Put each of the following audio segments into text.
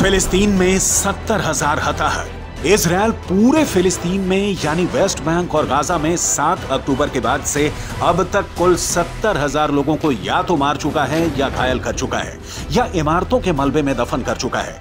फिलिस्तीन में 70,000 हताहत। इजरायल पूरे फिलिस्तीन में यानी वेस्ट बैंक और गाजा में 7 अक्टूबर के बाद से अब तक कुल 70,000 लोगों को या तो मार चुका है या घायल कर चुका है या इमारतों के मलबे में दफन कर चुका है।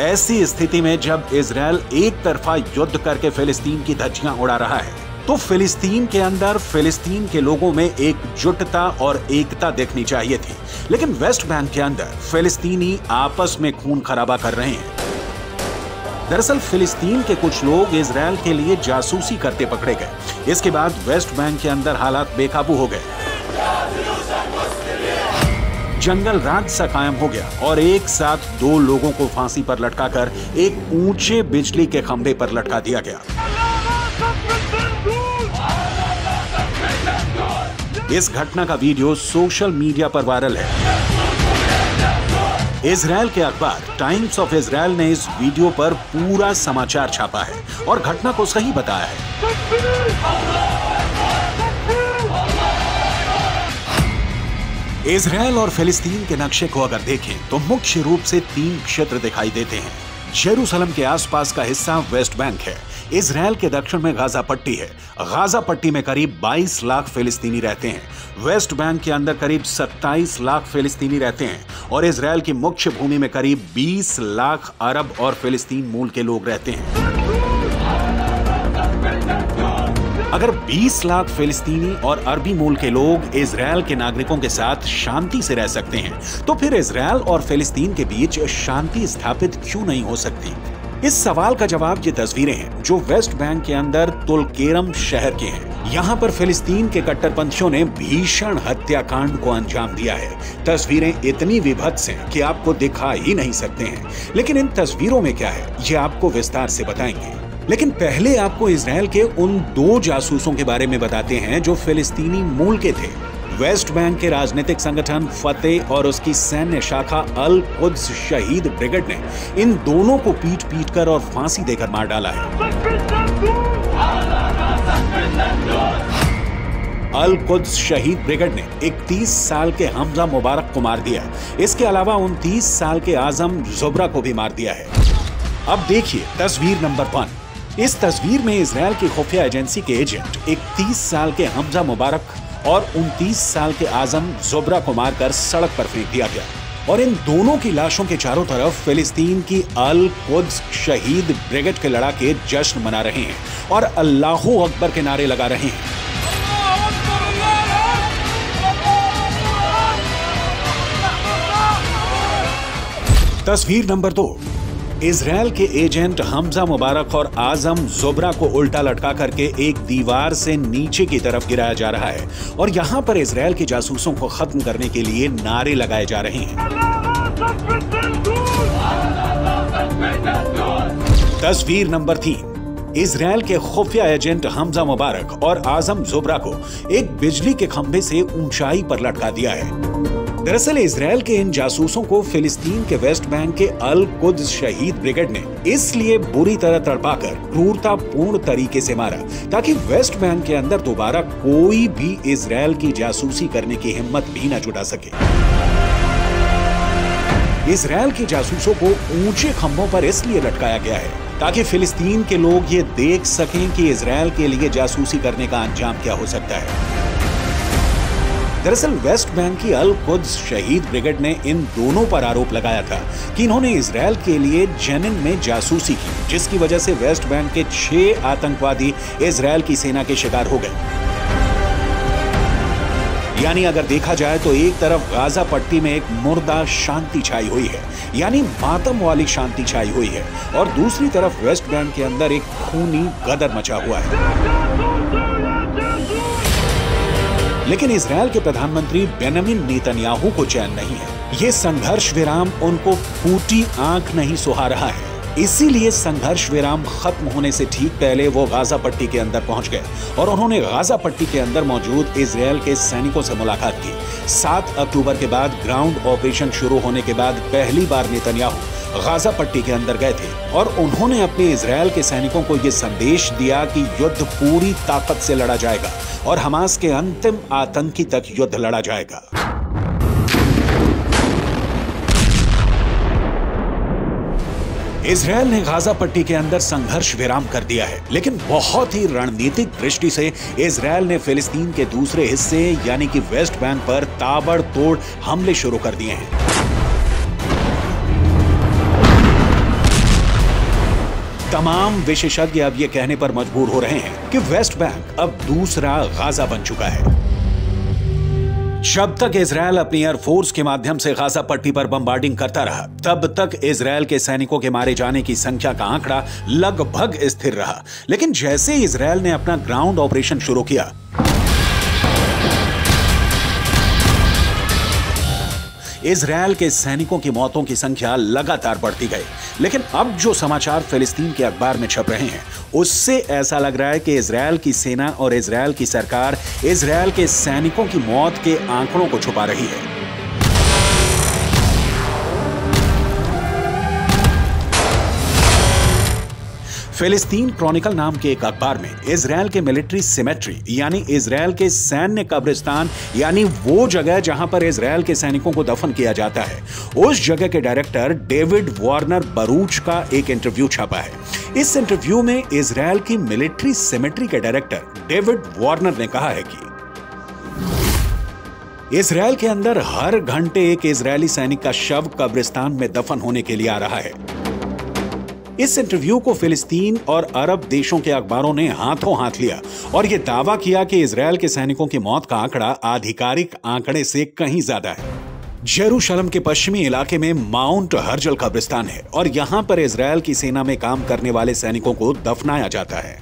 ऐसी स्थिति में जब इजरायल एक तरफा युद्ध करके फिलिस्तीन की धज्जियां उड़ा रहा है तो फिलिस्तीन के अंदर फिलिस्तीन के लोगों में एकजुटता और एकता देखनी चाहिए थी, लेकिन वेस्ट बैंक के अंदर फिलिस्तीनी आपस में खून खराबा कर रहे हैं। दरअसल फिलिस्तीन के कुछ लोग इजरायल के लिए जासूसी करते पकड़े गए। इसके बाद वेस्ट बैंक के अंदर हालात बेकाबू हो गए, जंगल राज सा कायम हो गया और एक साथ 2 लोगों को फांसी पर लटकाकर एक ऊंचे बिजली के खंभे पर लटका दिया गया। इस घटना का वीडियो सोशल मीडिया पर वायरल है। इजरायल के अखबार टाइम्स ऑफ इजरायल ने इस वीडियो पर पूरा समाचार छापा है और घटना को सही बताया है। इजरायल और फिलिस्तीन के नक्शे को अगर देखें तो मुख्य रूप से 3 क्षेत्र दिखाई देते हैं। जेरूसलम के आसपास का हिस्सा वेस्ट बैंक है। इजरायल के दक्षिण में गाजा पट्टी है। गाजा पट्टी में करीब 22 लाख फिलिस्तीनी रहते हैं। वेस्ट बैंक के अंदर करीब 27 लाख फिलिस्तीनी रहते हैं और इजरायल की मुख्य भूमि में करीब 20 लाख अरब और फिलिस्तीन मूल के लोग रहते हैं। अगर 20 लाख फिलिस्तीनी और अरबी मूल के लोग इजरायल के नागरिकों के साथ शांति से रह सकते हैं तो फिर इजरायल और फिलिस्तीन के बीच शांति स्थापित क्यों नहीं हो सकती? इस सवाल का जवाब ये तस्वीरें हैं जो वेस्ट बैंक के अंदर तुलकेरम शहर के हैं। यहाँ पर फिलिस्तीन के कट्टरपंथियों ने भीषण हत्याकांड को अंजाम दिया है। तस्वीरें इतनी विभत्स हैं कि आपको दिखा ही नहीं सकते हैं, लेकिन इन तस्वीरों में क्या है ये आपको विस्तार से बताएंगे। लेकिन पहले आपको इजरायल के उन 2 जासूसों के बारे में बताते हैं जो फिलिस्तीनी मूल के थे। वेस्ट बैंक के राजनीतिक संगठन फतेह और उसकी सैन्य शाखा अल कुद्स शहीद ब्रिगेड ने इन दोनों को पीट कर और फांसी देकर मार डाला है। अल कुद्स शहीद ब्रिगेड ने 31 साल के हमजा मुबारक को मार दिया। इसके अलावा 29 साल के आजम जुबरा को भी मार दिया है। अब देखिए तस्वीर नंबर 1। इस तस्वीर में इजरायल की खुफिया एजेंसी के एजेंट 31 साल के हमजा मुबारक और 29 साल के आजम जुबरा को मारकर सड़क पर फेंक दिया गया और इन दोनों की लाशों के चारों तरफ फिलिस्तीन की अल कुद्स शहीद ब्रिगेड के लड़ाके जश्न मना रहे हैं और अल्लाहू अकबर के नारे लगा रहे हैं। तस्वीर नंबर 2। इजरायल के एजेंट हमजा मुबारक और आजम जुबरा को उल्टा लटका करके एक दीवार से नीचे की तरफ गिराया जा रहा है और यहाँ पर इजरायल के जासूसों को खत्म करने के लिए नारे लगाए जा रहे हैं। तस्वीर नंबर 3। इजरायल के खुफिया एजेंट हमजा मुबारक और आजम जुबरा को एक बिजली के खंभे से ऊंचाई पर लटका दिया है। दरअसल इजरायल के इन जासूसों को फिलिस्तीन के वेस्ट बैंक के अल कुद्स शहीद ब्रिगेड ने इसलिए बुरी तरह तड़पाकर क्रूरतापूर्ण तरीके से मारा ताकि वेस्ट बैंक के अंदर दोबारा कोई भी इजरायल की जासूसी करने की हिम्मत भी न जुटा सके। इजरायल के जासूसों को ऊंचे खंभों पर इसलिए लटकाया गया है ताकि फिलिस्तीन के लोग ये देख सकें कि इजरायल के लिए जासूसी करने का अंजाम क्या हो सकता है। दरअसल वेस्ट बैंक की अल कुद्स शहीद ब्रिगेड ने इन दोनों पर आरोप लगाया था कि इन्होंने इजरायल के लिए जेनिन में जासूसी की, जिसकी वजह से वेस्ट बैंक के 6 आतंकवादी इजरायल की सेना के शिकार हो गए। यानी अगर देखा जाए तो एक तरफ गाजा पट्टी में एक मुर्दा शांति छाई हुई है, यानी मातम वाली शांति छाई हुई है, और दूसरी तरफ वेस्ट बैंक के अंदर एक खूनी गदर मचा हुआ है। लेकिन इजरायल के प्रधानमंत्री बेंजामिन नेतन्याहू को चैन नहीं है। ये संघर्ष विराम उनको फूटी आंख नहीं सुहा रहा है। इसीलिए संघर्ष विराम खत्म होने से ठीक पहले वो गाजा पट्टी के अंदर पहुंच गए और उन्होंने गाजा पट्टी के अंदर मौजूद इजरायल के सैनिकों से मुलाकात की। 7 अक्टूबर के बाद ग्राउंड ऑपरेशन शुरू होने के बाद पहली बार नेतन्याहू गाजा पट्टी के अंदर गए थे और उन्होंने अपने इजरायल के सैनिकों को यह संदेश दिया कि युद्ध पूरी ताकत से लड़ा जाएगा और हमास के अंतिम आतंकी तक युद्ध लड़ा जाएगा। इजरायल ने गाजा पट्टी के अंदर संघर्ष विराम कर दिया है, लेकिन बहुत ही रणनीतिक दृष्टि से इजरायल ने फिलिस्तीन के दूसरे हिस्से यानी कि वेस्ट बैंक पर ताबड़तोड़ हमले शुरू कर दिए हैं। तमाम विशेषज्ञ अब यह कहने पर मजबूर हो रहे हैं कि वेस्ट बैंक अब दूसरा गाजा बन चुका है। जब तक इजरायल अपनी एयरफोर्स के माध्यम से गाजा पट्टी पर बमबार्डिंग करता रहा, तब तक इजरायल के सैनिकों के मारे जाने की संख्या का आंकड़ा लगभग स्थिर रहा। लेकिन जैसे इजरायल ने अपना ग्राउंड ऑपरेशन शुरू किया, इजरायल के सैनिकों की मौतों की संख्या लगातार बढ़ती गई। लेकिन अब जो समाचार फिलिस्तीन के अखबार में छप रहे हैं, उससे ऐसा लग रहा है कि इजरायल की सेना और इजरायल की सरकार इजरायल के सैनिकों की मौत के आंकड़ों को छुपा रही है। फिलिस्तीन क्रॉनिकल नाम के एक अखबार में इजरायल के मिलिट्री सिमेट्री यानी इजरायल के सैन्य कब्रिस्तान यानी वो जगह जहां पर इजरायल के सैनिकों को दफन किया जाता है, उस जगह के डायरेक्टर डेविड वार्नर बरूच का एक इंटरव्यू छपा है। इस इंटरव्यू में इजरायल की मिलिट्री सिमेट्री के डायरेक्टर डेविड वार्नर ने कहा है कि इजरायल के अंदर हर घंटे एक इजरायली सैनिक का शव कब्रिस्तान में दफन होने के लिए आ रहा है। इस इंटरव्यू को फिलिस्तीन और अरब देशों के अखबारों ने हाथों हाथ लिया और यह दावा किया कि इजरायल के सैनिकों की मौत का आंकड़ा आधिकारिक आंकड़े से कहीं ज्यादा है। जेरूशलम के पश्चिमी इलाके में माउंट हर्जल कब्रिस्तान है और यहां पर इजरायल की सेना में काम करने वाले सैनिकों को दफनाया जाता है।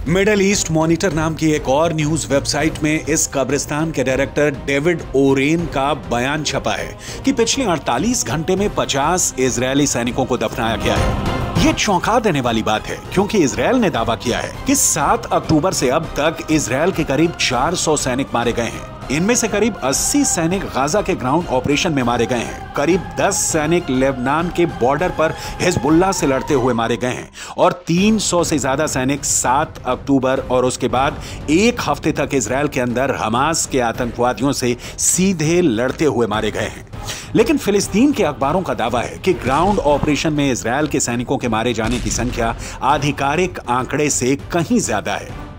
मिडल ईस्ट मॉनिटर नाम की एक और न्यूज वेबसाइट में इस कब्रिस्तान के डायरेक्टर डेविड ओरेन का बयान छपा है कि पिछले 48 घंटे में 50 इजरायली सैनिकों को दफनाया गया है। ये चौंका देने वाली बात है क्योंकि इजरायल ने दावा किया है कि 7 अक्टूबर से अब तक इजरायल के करीब 400 सैनिक मारे गए हैं। इनमें से करीब 80 सैनिक गाजा के ग्राउंड ऑपरेशन में मारे गए हैं, करीब 10 सैनिक लेबनान के बॉर्डर पर हिजबुल्लाह से लड़ते हुए मारे गए हैं और 300 से ज्यादा सैनिक 7 अक्टूबर और उसके बाद एक हफ्ते तक इजरायल के अंदर हमास के आतंकवादियों से सीधे लड़ते हुए मारे गए हैं। लेकिन फिलिस्तीन के अखबारों का दावा है कि ग्राउंड ऑपरेशन में इजरायल के सैनिकों के मारे जाने की संख्या आधिकारिक आंकड़े से कहीं ज्यादा है।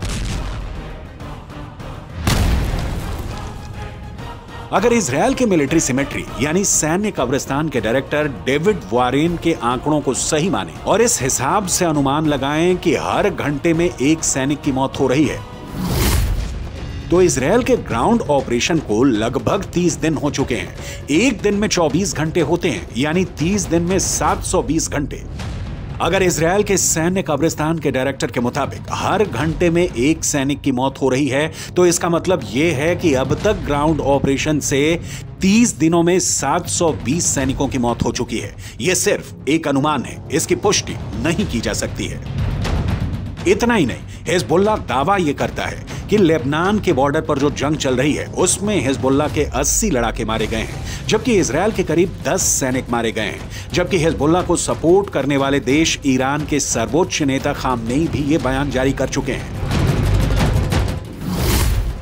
अगर इजरायल के मिलिट्री सिमेट्री यानी सैन्य कब्रिस्तान के डायरेक्टर डेविड वारेन के आंकड़ों को सही माने और इस हिसाब से अनुमान लगाएं कि हर घंटे में एक सैनिक की मौत हो रही है, तो इजरायल के ग्राउंड ऑपरेशन को लगभग 30 दिन हो चुके हैं। एक दिन में 24 घंटे होते हैं, यानी 30 दिन में 720 घंटे। अगर इजरायल के सैन्य कब्रिस्तान के डायरेक्टर के मुताबिक हर घंटे में एक सैनिक की मौत हो रही है, तो इसका मतलब यह है कि अब तक ग्राउंड ऑपरेशन से 30 दिनों में 720 सैनिकों की मौत हो चुकी है। यह सिर्फ एक अनुमान है, इसकी पुष्टि नहीं की जा सकती है। इतना ही नहीं, हिजबुल्लाह दावा यह करता है कि लेबनान के बॉर्डर पर जो जंग चल रही है उसमें हिजबुल्लाह के 80 लड़ाके मारे गए हैं, जबकि इजरायल के करीब 10 सैनिक मारे गए हैं। जबकि हिजबुल्लाह को सपोर्ट करने वाले देश ईरान के सर्वोच्च नेता खामनेई भी ये बयान जारी कर चुके हैं।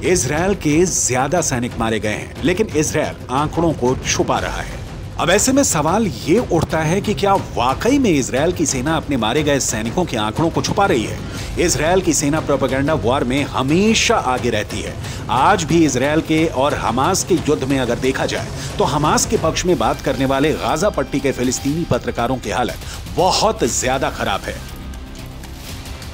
इजरायल के ज्यादा सैनिक मारे गए हैं, लेकिन इजरायल आंकड़ों को छुपा रहा है। अब ऐसे में सवाल ये उठता है कि क्या वाकई में इजरायल की सेना अपने मारे गए सैनिकों के आंकड़ों को छुपा रही है? इजरायल की सेना प्रोपेगेंडा वॉर में हमेशा आगे रहती है। आज भी इजरायल के और हमास के युद्ध में अगर देखा जाए तो हमास के पक्ष में बात करने वाले गाजा पट्टी के फिलिस्तीनी पत्रकारों की हालत बहुत ज्यादा खराब है।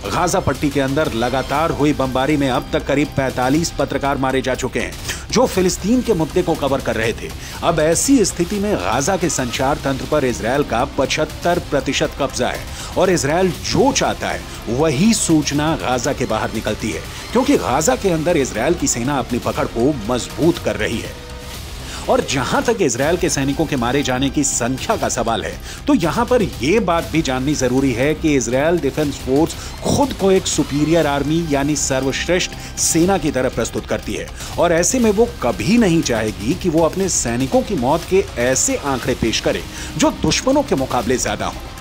गाजा पट्टी के अंदर लगातार हुई बमबारी में अब तक करीब 45 पत्रकार मारे जा चुके हैं जो फिलिस्तीन के मुद्दे को कवर कर रहे थे। अब ऐसी स्थिति में गाजा के संचार तंत्र पर इजरायल का 75% कब्जा है और इजरायल जो चाहता है वही सूचना गाजा के बाहर निकलती है, क्योंकि गाजा के अंदर इजरायल की सेना अपनी पकड़ को मजबूत कर रही है। और जहां तक इजरायल के सैनिकों के मारे जाने की संख्या का सवाल है, तो यहां पर यह बात भी जाननी जरूरी है कि इजरायल डिफेंस फोर्स खुद को एक सुपीरियर आर्मी यानी सर्वश्रेष्ठ सेना की तरह प्रस्तुत करती है, और ऐसे में वो कभी नहीं चाहेगी कि वो अपने सैनिकों की मौत के ऐसे आंकड़े पेश करे जो दुश्मनों के मुकाबले ज्यादा हों।